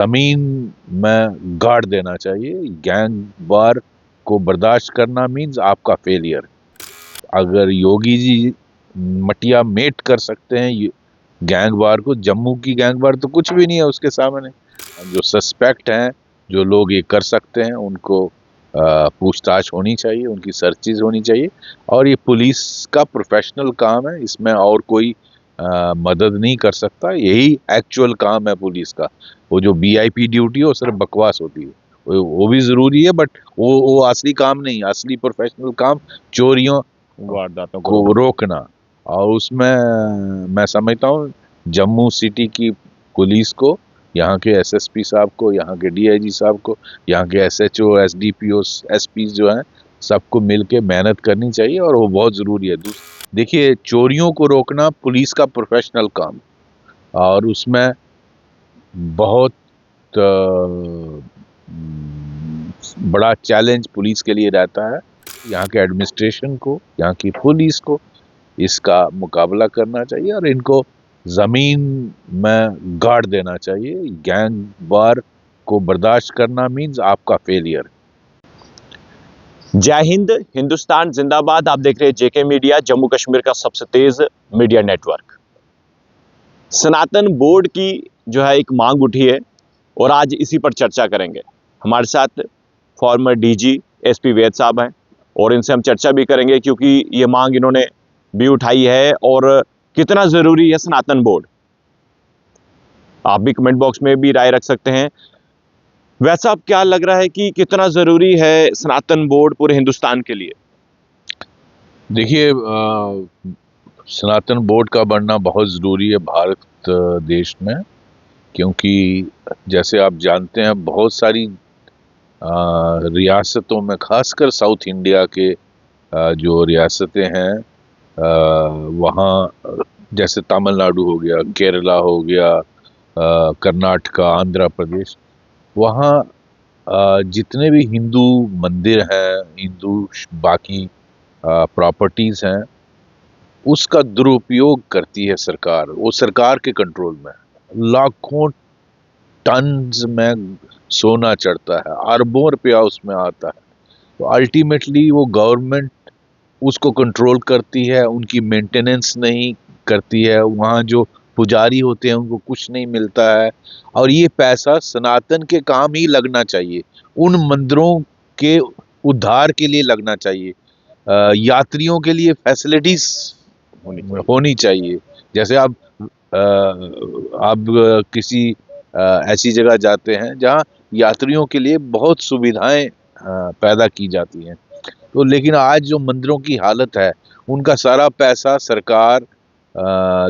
जमीन में गाड़ देना चाहिए। गैंग वार को बर्दाश्त करना मीन्स आपका फेलियर। अगर योगी जी मटिया मेट कर सकते हैं गैंग वार को, जम्मू की गैंग वार तो कुछ भी नहीं है उसके सामने। जो सस्पेक्ट हैं, जो लोग ये कर सकते हैं, उनको पूछताछ होनी चाहिए, उनकी सर्चिज होनी चाहिए। और ये पुलिस का प्रोफेशनल काम है, इसमें और कोई मदद नहीं कर सकता। यही एक्चुअल काम है पुलिस का। वो जो वीआईपी ड्यूटी है वो सिर्फ बकवास होती है। वो भी जरूरी है, बट वो असली काम नहीं। असली प्रोफेशनल काम चोरियों वारदातों को रोकना। और उसमें मैं समझता हूँ जम्मू सिटी की पुलिस को, यहाँ के एसएसपी साहब को, यहाँ के डीआईजी साहब को, यहाँ के एसएचओ, एसडीपीओ, एसपी जो हैं, सबको मिलके मेहनत करनी चाहिए और वो बहुत जरूरी है। देखिए, चोरियों को रोकना पुलिस का प्रोफेशनल काम, और उसमें बहुत बड़ा चैलेंज पुलिस के लिए रहता है। यहाँ के एडमिनिस्ट्रेशन को, यहाँ की पुलिस को इसका मुकाबला करना चाहिए और इनको जमीन में गाड़ देना चाहिए। गैंग वार को बर्दाश्त करना मीन्स आपका फेलियर। जय हिंद, हिंदुस्तान जिंदाबाद। आप देख रहे हैं जेके मीडिया, जम्मू कश्मीर का सबसे तेज मीडिया नेटवर्क। सनातन बोर्ड की जो है एक मांग उठी है और आज इसी पर चर्चा करेंगे। हमारे साथ फॉर्मर डीजी एसपी वैद साहब हैं और इनसे हम चर्चा भी करेंगे क्योंकि ये मांग इन्होंने भी उठाई है और कितना जरूरी है सनातन बोर्ड। आप भी कमेंट बॉक्स में भी राय रख सकते हैं। वैसा अब क्या लग रहा है कि कितना जरूरी है सनातन बोर्ड पूरे हिंदुस्तान के लिए? देखिए, सनातन बोर्ड का बनना बहुत ज़रूरी है भारत देश में, क्योंकि जैसे आप जानते हैं बहुत सारी रियासतों में, खासकर साउथ इंडिया के जो रियासतें हैं, वहाँ जैसे तमिलनाडु हो गया, केरला हो गया, कर्नाटका, आंध्र प्रदेश, वहाँ जितने भी हिंदू मंदिर हैं, हिंदू बाकी प्रॉपर्टीज़ हैं, उसका दुरुपयोग करती है सरकार। वो सरकार के कंट्रोल में है। लाखों टन्स में सोना चढ़ता है, अरबों रुपया उसमें आता है। तो अल्टीमेटली वो गवर्नमेंट उसको कंट्रोल करती है, उनकी मेंटेनेंस नहीं करती है। वहाँ जो पुजारी होते हैं उनको कुछ नहीं मिलता है, और ये पैसा सनातन के काम ही लगना चाहिए, उन मंदिरों के उद्धार के लिए लगना चाहिए। यात्रियों के लिए फैसिलिटीज होनी चाहिए। जैसे आप किसी ऐसी जगह जाते हैं जहाँ यात्रियों के लिए बहुत सुविधाएं पैदा की जाती हैं। तो लेकिन आज जो मंदिरों की हालत है, उनका सारा पैसा सरकार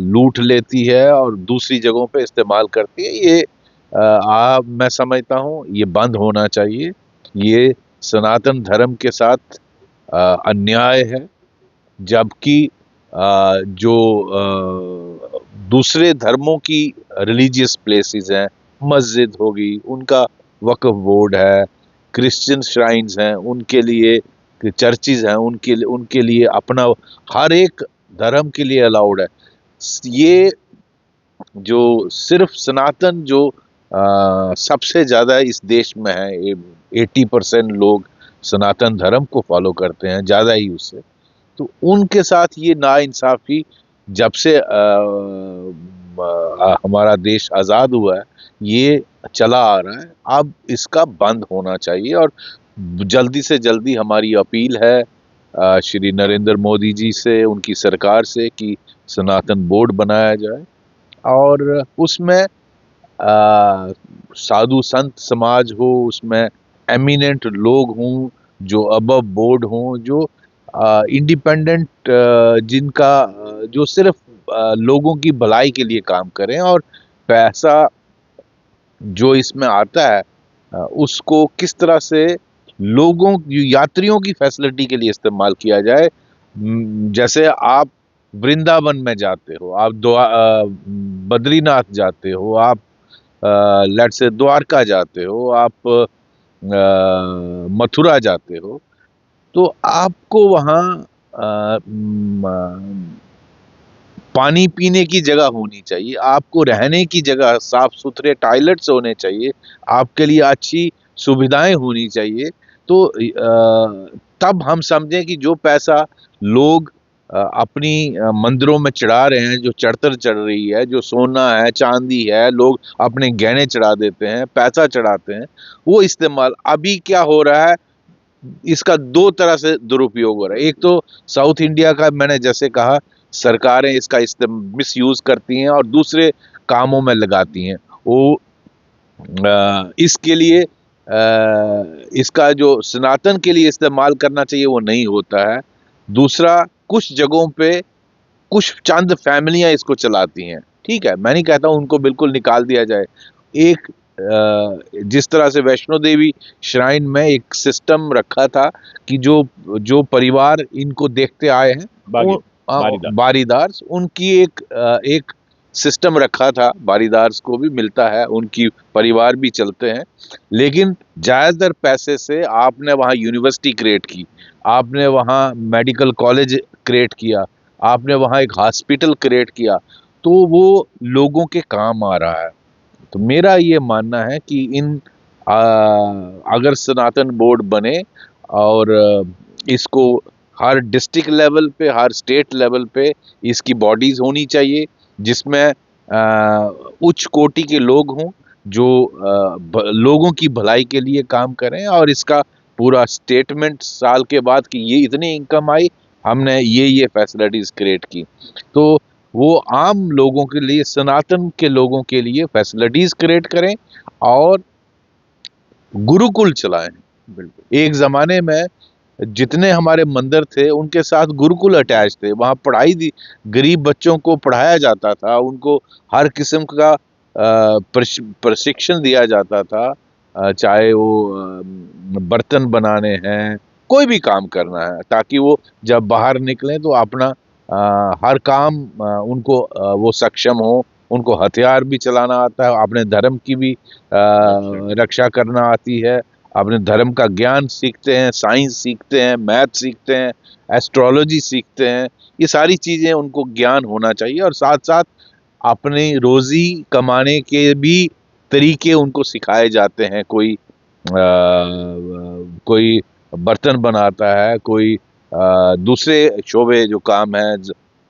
लूट लेती है और दूसरी जगहों पे इस्तेमाल करती है। ये मैं समझता हूँ ये बंद होना चाहिए। ये सनातन धर्म के साथ अन्याय है। जबकि जो दूसरे धर्मों की रिलीजियस प्लेसेस हैं, मस्जिद होगी, उनका वक्फ बोर्ड है, क्रिश्चियन श्राइन्स हैं, उनके लिए चर्चिज हैं, उनके लिए अपना, हर एक धर्म के लिए अलाउड है। ये जो सिर्फ सनातन जो सबसे ज्यादा इस देश में है, 80% लोग सनातन धर्म को फॉलो करते हैं, ज्यादा ही उससे। तो उनके साथ ये नाइंसाफी जब से हमारा देश आज़ाद हुआ है, ये चला आ रहा है। अब इसका बंद होना चाहिए और जल्दी से जल्दी हमारी अपील है श्री नरेंद्र मोदी जी से, उनकी सरकार से, कि सनातन बोर्ड बनाया जाए और उसमें साधु संत समाज हो, उसमें एमिनेंट लोग हों, जो अबव बोर्ड हों, जो इंडिपेंडेंट, जिनका जो सिर्फ लोगों की भलाई के लिए काम करें, और पैसा जो इसमें आता है उसको किस तरह से लोगों, यात्रियों की फैसिलिटी के लिए इस्तेमाल किया जाए। जैसे आप वृंदावन में जाते हो, आप बद्रीनाथ जाते हो, आप लेट्स से द्वारका जाते हो, आप मथुरा जाते हो, तो आपको वहाँ पानी पीने की जगह होनी चाहिए, आपको रहने की जगह, साफ सुथरे टॉयलेट्स होने चाहिए, आपके लिए अच्छी सुविधाएं होनी चाहिए। तो तब हम समझें कि जो पैसा लोग अपनी मंदिरों में चढ़ा रहे हैं, जो चढ़तर चढ़ रही है, जो सोना है, चांदी है, लोग अपने गहने चढ़ा देते हैं, पैसा चढ़ाते हैं, वो इस्तेमाल अभी क्या हो रहा है, इसका दो तरह से दुरुपयोग हो रहा है। एक तो साउथ इंडिया का, मैंने जैसे कहा, सरकारें इसका मिस यूज करती हैं और दूसरे कामों में लगाती हैं। वो इसके लिए इसका जो सनातन के लिए इस्तेमाल करना चाहिए वो नहीं होता है। दूसरा, कुछ जगहों पे कुछ चंद फैमिलियां इसको चलाती हैं। ठीक है, मैं नहीं कहता हूं उनको बिल्कुल निकाल दिया जाए। एक जिस तरह से वैष्णो देवी श्राइन में एक सिस्टम रखा था कि जो जो परिवार इनको देखते आए हैं, बागी बारीदार। बारीदार, उनकी एक सिस्टम रखा था। बारीदार्स को भी मिलता है, उनकी परिवार भी चलते हैं। लेकिन ज्यादातर पैसे से आपने वहाँ यूनिवर्सिटी क्रिएट की, आपने वहाँ मेडिकल कॉलेज क्रिएट किया, आपने वहाँ एक हॉस्पिटल क्रिएट किया, तो वो लोगों के काम आ रहा है। तो मेरा ये मानना है कि अगर सनातन बोर्ड बने और इसको हर डिस्ट्रिक्ट लेवल पे, हर स्टेट लेवल पे इसकी बॉडीज होनी चाहिए, जिसमें उच्च कोटि के लोग हों, जो लोगों की भलाई के लिए काम करें, और इसका पूरा स्टेटमेंट साल के बाद कि ये इतनी इनकम आई, हमने ये फैसिलिटीज क्रिएट की। तो वो आम लोगों के लिए, सनातन के लोगों के लिए फैसिलिटीज क्रिएट करें और गुरुकुल चलाएं। बिल्कुल। एक जमाने में जितने हमारे मंदिर थे उनके साथ गुरुकुल अटैच थे, वहाँ पढ़ाई दी, गरीब बच्चों को पढ़ाया जाता था, उनको हर किस्म का प्रशिक्षण दिया जाता था, चाहे वो बर्तन बनाने हैं, कोई भी काम करना है, ताकि वो जब बाहर निकलें तो अपना हर काम उनको वो सक्षम हो, उनको हथियार भी चलाना आता है, अपने धर्म की भी रक्षा करना आती है, अपने धर्म का ज्ञान सीखते हैं, साइंस सीखते हैं, मैथ सीखते हैं, एस्ट्रोलॉजी सीखते हैं। ये सारी चीजें उनको ज्ञान होना चाहिए, और साथ साथ अपनी रोजी कमाने के भी तरीके उनको सिखाए जाते हैं। कोई बर्तन बनाता है, कोई दूसरे शोबे जो काम है,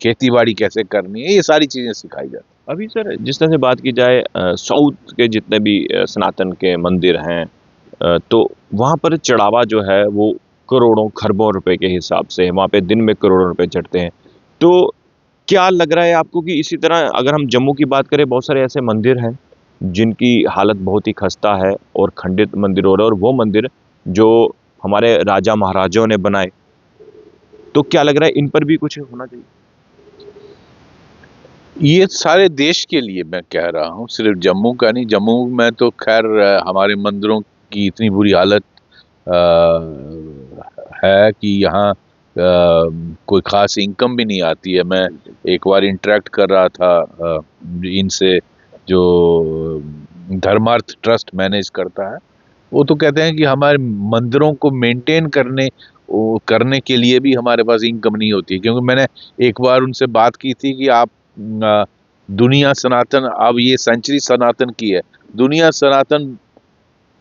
खेती बाड़ी कैसे करनी है, ये सारी चीजें सिखाई जाती हैं। अभी सर जिस तरह से बात की जाए साउथ के जितने भी सनातन के मंदिर हैं, तो वहाँ पर चढ़ावा जो है वो करोड़ों खरबों रुपए के हिसाब से है, वहाँ पे दिन में करोड़ों रुपए चढ़ते हैं। तो क्या लग रहा है आपको कि इसी तरह अगर हम जम्मू की बात करें, बहुत सारे ऐसे मंदिर हैं जिनकी हालत बहुत ही खस्ता है और खंडित मंदिर हो रहे हैं, और वो मंदिर जो हमारे राजा महाराजाओं ने बनाए, तो क्या लग रहा है इन पर भी कुछ होना चाहिए? ये सारे देश के लिए मैं कह रहा हूँ, सिर्फ जम्मू का नहीं। जम्मू में तो खैर हमारे मंदिरों की इतनी बुरी हालत है कि यहाँ कोई खास इनकम भी नहीं आती है। मैं एक बार इंटरेक्ट कर रहा था इनसे, जो धर्मार्थ ट्रस्ट मैनेज करता है, वो तो कहते हैं कि हमारे मंदिरों को मेंटेन करने के लिए भी हमारे पास इनकम नहीं होती है। क्योंकि मैंने एक बार उनसे बात की थी कि आप दुनिया सनातन, अब ये सेंचुरी सनातन की है, दुनिया सनातन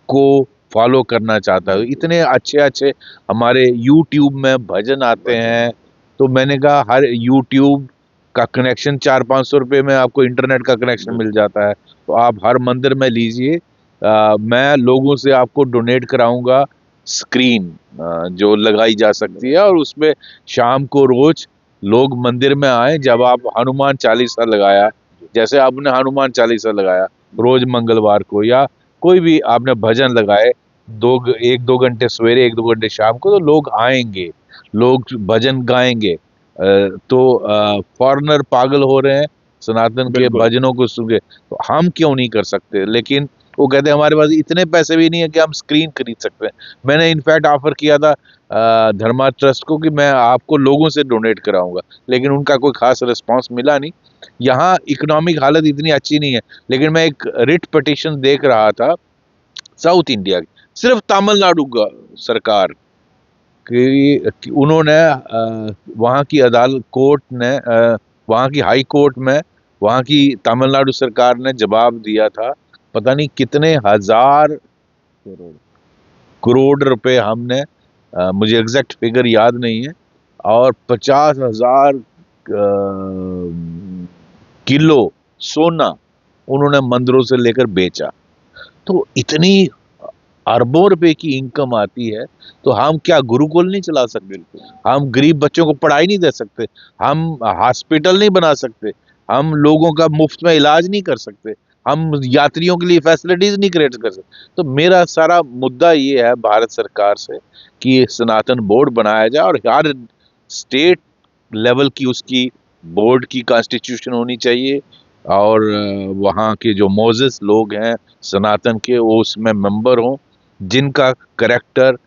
को फॉलो करना चाहता है। इतने अच्छे अच्छे हमारे यूट्यूब में भजन आते हैं, तो मैंने कहा हर यूट्यूब का कनेक्शन 400-500 रुपये में आपको इंटरनेट का कनेक्शन मिल जाता है, तो आप हर मंदिर में लीजिए। मैं लोगों से आपको डोनेट कराऊंगा स्क्रीन जो लगाई जा सकती है, और उसमें शाम को रोज लोग मंदिर में आए, जब आप हनुमान चालीसा लगाया, जैसे आपने हनुमान चालीसा लगाया रोज मंगलवार को, या कोई भी आपने भजन लगाए, 1-2 घंटे सवेरे, 1-2 घंटे शाम को, तो लोग आएंगे, लोग भजन गाएंगे। तो फॉरेनर पागल हो रहे हैं सनातन के बिल्कुल। भजनों को सुन के, तो हम क्यों नहीं कर सकते? लेकिन वो कहते हैं हमारे पास इतने पैसे भी नहीं है कि हम स्क्रीन खरीद सकते हैं। मैंने इनफैक्ट ऑफर किया था धर्मा ट्रस्ट को कि मैं आपको लोगों से डोनेट कराऊंगा, लेकिन उनका कोई खास रिस्पांस मिला नहीं। यहाँ इकोनॉमिक हालत इतनी अच्छी नहीं है। लेकिन मैं एक रिट पिटीशन देख रहा था साउथ इंडिया की, सिर्फ तमिलनाडु का सरकार कि उन्होंने वहाँ की अदालत कोर्ट ने वहाँ की हाई कोर्ट में वहाँ की तमिलनाडु सरकार ने जवाब दिया था, पता नहीं कितने हजार करोड़ रुपए हमने, मुझे एग्जैक्ट फिगर याद नहीं है, और 50,000 किलो सोना उन्होंने मंदिरों से लेकर बेचा। तो इतनी अरबों रुपए की इनकम आती है, तो हम क्या गुरुकुल नहीं चला सकते? हम गरीब बच्चों को पढ़ाई नहीं दे सकते? हम हॉस्पिटल नहीं बना सकते? हम लोगों का मुफ्त में इलाज नहीं कर सकते? हम यात्रियों के लिए फैसिलिटीज नहीं क्रिएट कर सकते? तो मेरा सारा मुद्दा ये है भारत सरकार से कि सनातन बोर्ड बनाया जाए, और हर स्टेट लेवल की उसकी बोर्ड की कॉन्स्टिट्यूशन होनी चाहिए, और वहाँ के जो मोजेस लोग हैं सनातन के, वो उसमें मेंबर हों, जिनका करेक्टर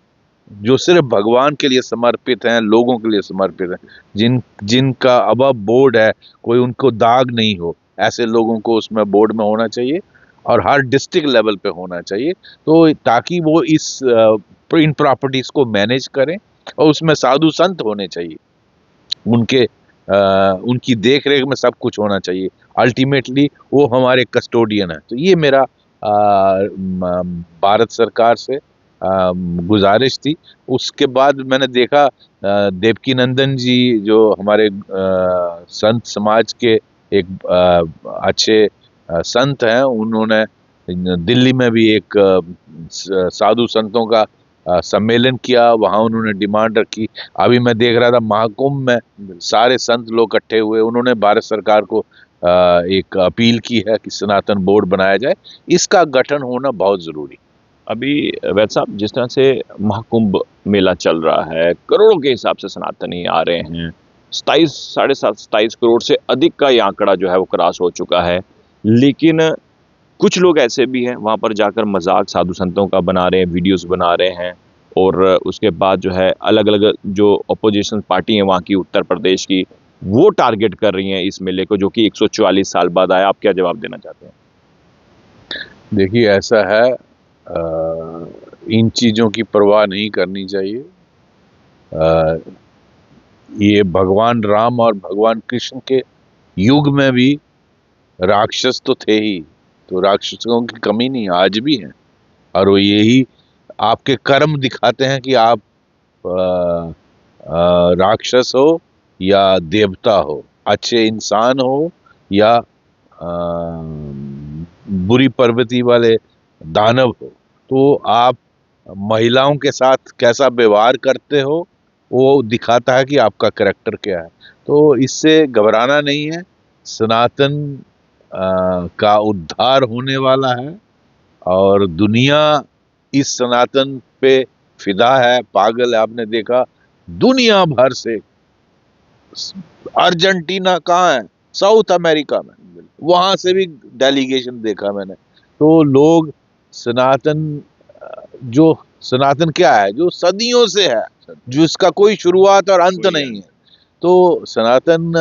जो सिर्फ भगवान के लिए समर्पित हैं, लोगों के लिए समर्पित हैं, जिनका अब बोर्ड है, कोई उनको दाग नहीं हो, ऐसे लोगों को उसमें बोर्ड में होना चाहिए, और हर डिस्ट्रिक्ट लेवल पे होना चाहिए, तो ताकि वो इन प्रॉपर्टीज को मैनेज करें, और उसमें साधु संत होने चाहिए, उनके उनकी देख रेख में सब कुछ होना चाहिए। अल्टीमेटली वो हमारे कस्टोडियन है। तो ये मेरा भारत सरकार से गुजारिश थी। उसके बाद मैंने देखा देवकी नंदन जी जो हमारे संत समाज के एक अच्छे संत हैं, उन्होंने दिल्ली में भी एक साधु संतों का सम्मेलन किया। वहां उन्होंने डिमांड रखी। अभी मैं देख रहा था महाकुंभ में सारे संत लोग इकट्ठे हुए, उन्होंने भारत सरकार को एक अपील की है कि सनातन बोर्ड बनाया जाए। इसका गठन होना बहुत जरूरी। अभी वैद साहब, जिस तरह से महाकुंभ मेला चल रहा है, करोड़ों के हिसाब से सनातनी आ रहे हैं, 27 27 करोड़ से अधिक का ये आंकड़ा जो है वो क्रॉस हो चुका है। लेकिन कुछ लोग ऐसे भी हैं वहाँ पर जाकर मजाक साधु संतों का बना रहे हैं, वीडियोस बना रहे हैं, और उसके बाद जो है अलग अलग जो अपोजिशन पार्टी है वहाँ की, उत्तर प्रदेश की, वो टारगेट कर रही हैं इस मेले को, जो कि 144 साल बाद आया। आप क्या जवाब देना चाहते हैं? देखिए, ऐसा है, इन चीजों की परवाह नहीं करनी चाहिए। ये भगवान राम और भगवान कृष्ण के युग में भी राक्षस तो थे ही, तो राक्षसों की कमी नहीं, आज भी हैं, और वो यही आपके कर्म दिखाते हैं कि आप राक्षस हो या देवता हो, अच्छे इंसान हो या बुरी प्रवृत्ति वाले दानव हो। तो आप महिलाओं के साथ कैसा व्यवहार करते हो, वो दिखाता है कि आपका करैक्टर क्या है। तो इससे घबराना नहीं है। सनातन का उद्धार होने वाला है, और दुनिया इस सनातन पे फिदा है, पागल है। आपने देखा दुनिया भर से, अर्जेंटीना कहाँ है, साउथ अमेरिका में, वहां से भी डेलीगेशन देखा मैंने। तो लोग सनातन, जो सनातन क्या है, जो सदियों से है, जो इसका कोई शुरुआत और अंत नहीं है। तो सनातन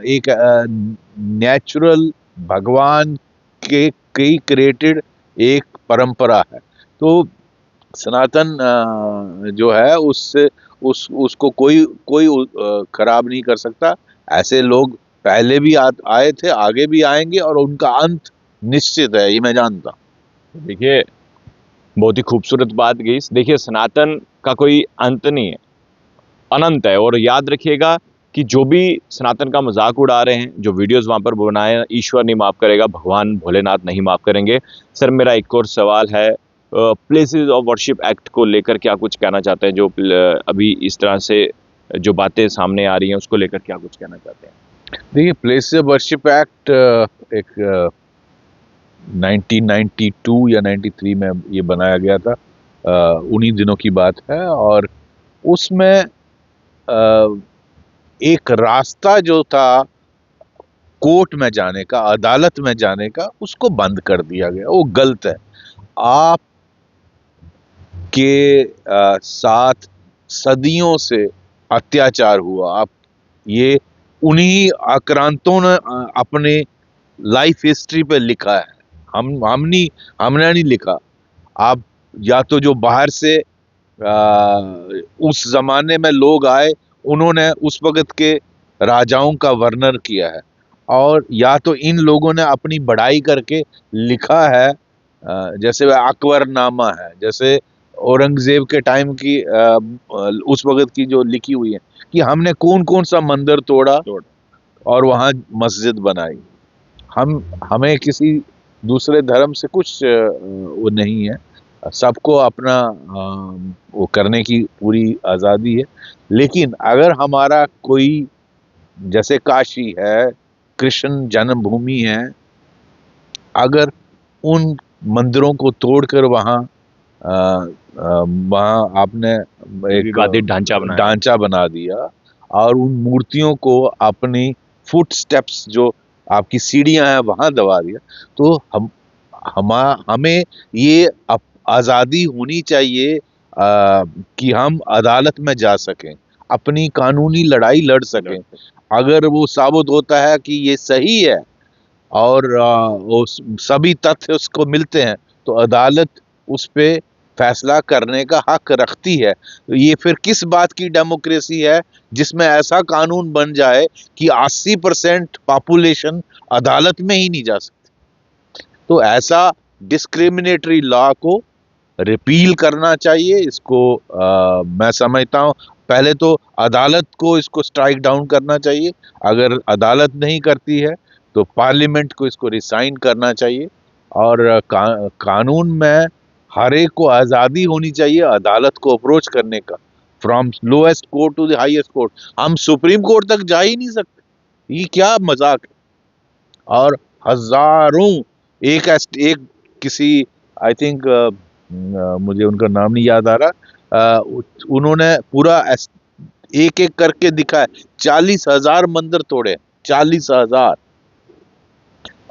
एक नेचुरल भगवान के कई क्रिएटेड एक परंपरा है। तो सनातन जो है उससे उसको कोई कोई खराब नहीं कर सकता। ऐसे लोग पहले भी आए थे, आगे भी आएंगे, और उनका अंत निश्चित है, ये मैं जानता हूँ। देखिए, बहुत ही खूबसूरत बात गई। देखिए, सनातन का कोई अंत नहीं है, अनंत है। और याद रखिएगा कि जो भी सनातन का मजाक उड़ा रहे हैं, जो वीडियोस वहां पर बनाए, ईश्वर नहीं माफ करेगा, भगवान भोलेनाथ नहीं माफ करेंगे। सर, मेरा एक और सवाल है, प्लेसेस ऑफ वर्शिप एक्ट को लेकर क्या कुछ कहना चाहते हैं? जो अभी इस तरह से जो बातें सामने आ रही हैं, उसको लेकर क्या कुछ कहना चाहते हैं? देखिए, प्लेस ऑफ वर्शिप एक्ट एक 1992 या 93 में ये बनाया गया था, उन्हीं दिनों की बात है। और उसमें एक रास्ता जो था कोर्ट में जाने का, अदालत में जाने का, उसको बंद कर दिया गया। वो गलत है। आप के साथ सदियों से अत्याचार हुआ, आप ये उन्हीं आक्रांतों ने अपने लाइफ हिस्ट्री पे लिखा है। हमने नहीं लिखा। आप या तो जो बाहर से उस जमाने में लोग आए, उन्होंने उस वक्त के राजाओं का वर्णन किया है, और या तो इन लोगों ने अपनी बढ़ाई करके लिखा है, जैसे वह अकबरनामा है, जैसे औरंगजेब के टाइम की उस वक्त की जो लिखी हुई है कि हमने कौन कौन सा मंदिर तोड़ा और वहां मस्जिद बनाई। हमें किसी दूसरे धर्म से कुछ वो नहीं है, सबको अपना वो करने की पूरी आज़ादी है। लेकिन अगर हमारा कोई, जैसे काशी है, कृष्ण जन्मभूमि है, अगर उन मंदिरों को तोड़कर वहाँ आपने एक विवादित ढांचा बनाया। ढांचा बना दिया और उन मूर्तियों को अपनी फुट स्टेप्स, जो आपकी सीढ़ियां हैं, वहां दबा दिया, तो हमें ये आज़ादी होनी चाहिए कि हम अदालत में जा सकें, अपनी कानूनी लड़ाई लड़ सकें। अगर वो साबित होता है कि ये सही है और वो सभी तथ्य उसको मिलते हैं, तो अदालत उस पे फैसला करने का हक रखती है। तो ये फिर किस बात की डेमोक्रेसी है जिसमें ऐसा कानून बन जाए कि 80% पॉपुलेशन अदालत में ही नहीं जा सकती? तो ऐसा डिस्क्रिमिनेटरी लॉ को रिपील करना चाहिए। इसको मैं समझता हूँ पहले तो अदालत को इसको स्ट्राइक डाउन करना चाहिए। अगर अदालत नहीं करती है तो पार्लियामेंट को इसको रिसाइन करना चाहिए, और कानून में हर एक को आज़ादी होनी चाहिए अदालत को अप्रोच करने का, from lowest court to the highest court. हम सुप्रीम कोर्ट तक जा ही नहीं सकते, ये क्या मजाक है। और हजारों, एक किसी, आई थिंक मुझे उनका नाम नहीं याद आ रहा, उन्होंने पूरा एक एक करके दिखाया, 40,000 मंदिर तोड़े, 40,000,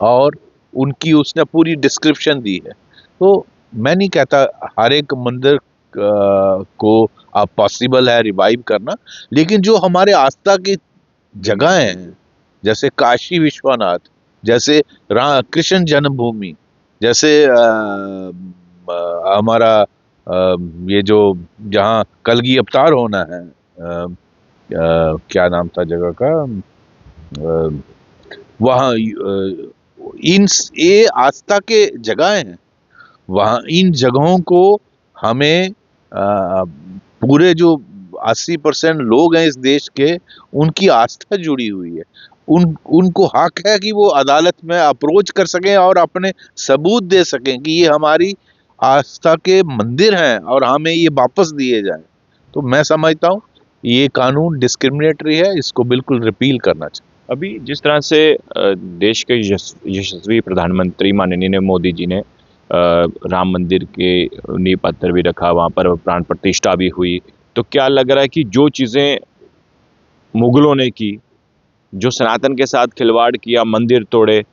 और उनकी उसने पूरी डिस्क्रिप्शन दी है। तो मैं नहीं कहता हर एक मंदिर को अब पॉसिबल है रिवाइव करना, लेकिन जो हमारे आस्था की जगह हैं, जैसे काशी विश्वनाथ, जैसे कृष्ण जन्मभूमि, जैसे हमारा ये जो जहाँ कलगी अवतार होना है, क्या नाम था जगह का, वहाँ इन ये आस्था के जगह हैं, वहाँ इन जगहों को हमें पूरे जो 80% लोग हैं इस देश के, उनकी आस्था जुड़ी हुई है। उनको हक है कि वो अदालत में अप्रोच कर सकें और अपने सबूत दे सकें कि ये हमारी आस्था के मंदिर हैं और हमें ये वापस दिए जाएं। तो मैं समझता हूँ ये कानून डिस्क्रिमिनेटरी है, इसको बिल्कुल रिपील करना चाहिए। अभी जिस तरह से देश के यशस्वी प्रधानमंत्री माननीय मोदी जी ने राम मंदिर के नींव पत्थर भी रखा, वहाँ पर प्राण प्रतिष्ठा भी हुई, तो क्या लग रहा है कि जो चीज़ें मुगलों ने की, जो सनातन के साथ खिलवाड़ किया, मंदिर तोड़े,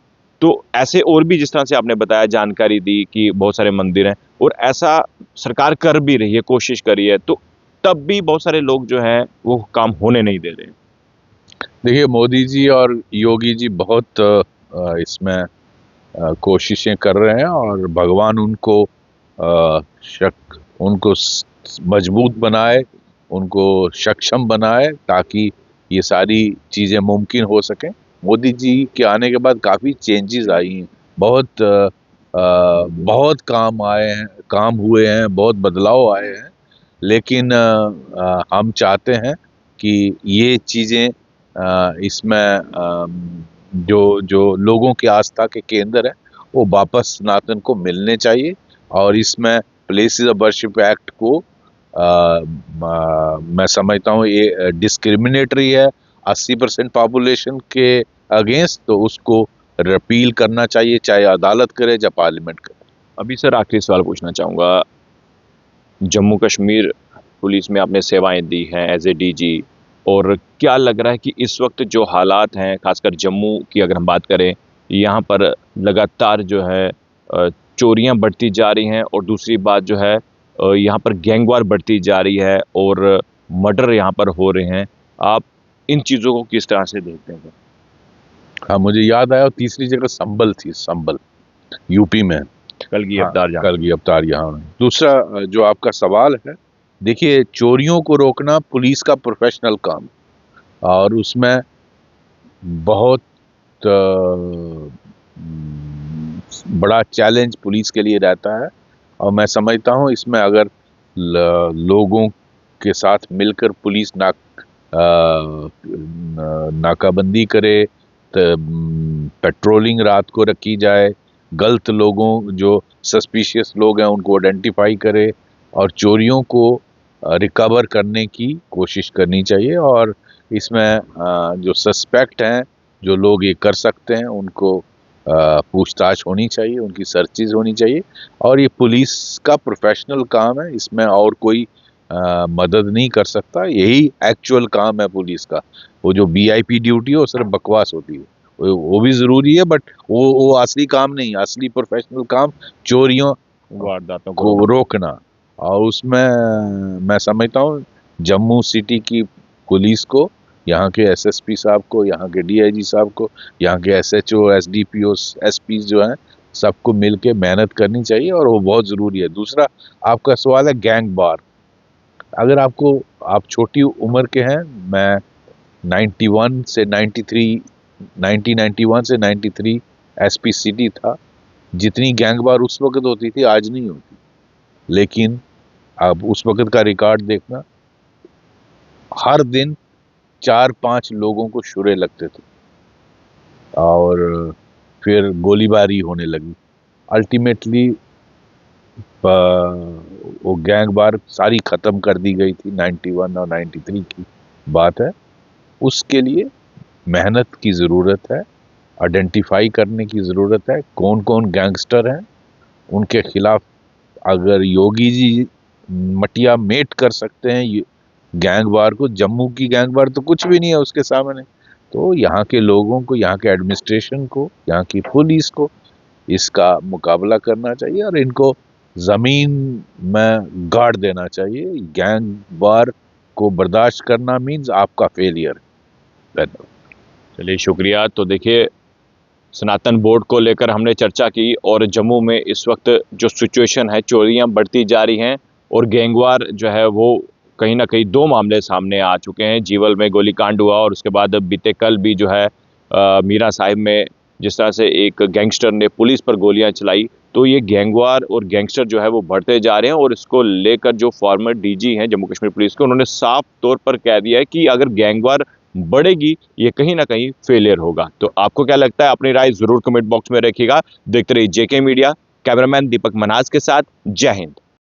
तो ऐसे और भी जिस तरह से आपने बताया, जानकारी दी कि बहुत सारे मंदिर हैं और ऐसा सरकार कर भी रही है, कोशिश कर रही है, तो तब भी बहुत सारे लोग जो हैं वो काम होने नहीं दे रहे हैं। देखिए, मोदी जी और योगी जी बहुत इसमें कोशिशें कर रहे हैं, और भगवान उनको मजबूत बनाए, उनको सक्षम बनाए, ताकि ये सारी चीज़ें मुमकिन हो सकें। मोदी जी के आने के बाद काफ़ी चेंजेस आई हैं, बहुत काम हुए हैं, बहुत बदलाव आए हैं। लेकिन हम चाहते हैं कि ये चीज़ें इसमें जो जो लोगों की आस्था के केंद्र है वो वापस सनातन को मिलने चाहिए, और इसमें प्लेसेस ऑफ वर्शिप एक्ट को मैं समझता हूँ ये डिस्क्रिमिनेटरी है 80% पॉपुलेशन के अगेंस्ट, तो उसको रिपील करना चाहिए, चाहे अदालत करे चाहे पार्लियामेंट करे। अभी सर आखिरी सवाल पूछना चाहूँगा, जम्मू कश्मीर पुलिस में आपने सेवाएं दी हैं एज ए डीजी, और क्या लग रहा है कि इस वक्त जो हालात हैं, खासकर जम्मू की अगर हम बात करें, यहाँ पर लगातार जो है चोरियां बढ़ती जा रही हैं, और दूसरी बात जो है यहाँ पर गैंगवार बढ़ती जा रही है और मर्डर यहाँ पर हो रहे हैं। आप इन चीज़ों को किस तरह से देखते हैं? हाँ, मुझे याद आया, तीसरी जगह संभल थी, संभल यूपी में, कलगी अवतार जहाँ। कलगी अवतार यहाँ। दूसरा जो आपका सवाल है, देखिए, चोरियों को रोकना पुलिस का प्रोफेशनल काम, और उसमें बहुत बड़ा चैलेंज पुलिस के लिए रहता है। और मैं समझता हूँ इसमें अगर लोगों के साथ मिलकर पुलिस नाकाबंदी करे, पेट्रोलिंग रात को रखी जाए, गलत लोगों जो सस्पिशियस लोग हैं उनको आइडेंटिफाई करे और चोरियों को रिकवर करने की कोशिश करनी चाहिए। और इसमें जो सस्पेक्ट हैं, जो लोग ये कर सकते हैं, उनको पूछताछ होनी चाहिए, उनकी सर्चिज होनी चाहिए। और ये पुलिस का प्रोफेशनल काम है, इसमें और कोई मदद नहीं कर सकता। यही एक्चुअल काम है पुलिस का। वो जो वीआईपी ड्यूटी है वो सिर्फ बकवास होती है। वो भी जरूरी है, बट वो असली काम नहीं। असली प्रोफेशनल काम चोरियों वारदातों को रोकना। और उसमें मैं समझता हूँ जम्मू सिटी की पुलिस को, यहाँ के एसएसपी साहब को, यहाँ के डीआईजी साहब को, यहाँ के एसएचओ, एसडीपीओ, एसपी जो हैं, सबको मिलके मेहनत करनी चाहिए और वो बहुत ज़रूरी है। दूसरा आपका सवाल है गैंग वार। अगर आप छोटी उम्र के हैं, मैं 91 से 93 1991 से 93 एसपी सिटी था। जितनी गैंग वार उस वक्त होती थी आज नहीं होती। लेकिन अब उस वक्त का रिकॉर्ड देखना, हर दिन 4-5 लोगों को छुरे लगते थे और फिर गोलीबारी होने लगी। अल्टीमेटली वो गैंग वार सारी खत्म कर दी गई थी। 91 और 93 की बात है। उसके लिए मेहनत की ज़रूरत है, आइडेंटिफाई करने की ज़रूरत है कौन कौन गैंगस्टर हैं। उनके खिलाफ अगर योगी जी मटिया मेट कर सकते हैं गैंग वार को, जम्मू की गैंग वार तो कुछ भी नहीं है उसके सामने। तो यहाँ के लोगों को, यहाँ के एडमिनिस्ट्रेशन को, यहाँ की पुलिस को इसका मुकाबला करना चाहिए और इनको ज़मीन में गाड़ देना चाहिए। गैंग वार को बर्दाश्त करना मीन्स आपका फेलियर। धन्यवाद। चलिए शुक्रिया। तो देखिए, सनातन बोर्ड को लेकर हमने चर्चा की और जम्मू में इस वक्त जो सिचुएशन है, चोरियां बढ़ती जा रही हैं और गैंगवार जो है वो कहीं ना कहीं 2 मामले सामने आ चुके हैं। जीवल में गोलीकांड हुआ और उसके बाद बीते कल भी जो है मीरा साहिब में जिस तरह से एक गैंगस्टर ने पुलिस पर गोलियां चलाई। तो ये गैंगवार और गैंगस्टर जो है वो बढ़ते जा रहे हैं और इसको लेकर जो फॉर्मर डीजी हैं जम्मू कश्मीर पुलिस के, उन्होंने साफ तौर पर कह दिया है कि अगर गैंगवार बढ़ेगी ये कहीं ना कहीं फेलियर होगा। तो आपको क्या लगता है? अपनी राय जरूर कमेंट बॉक्स में रखिएगा। देखते रहिए जेके मीडिया। कैमरामैन दीपक मनाज के साथ, जय हिंद।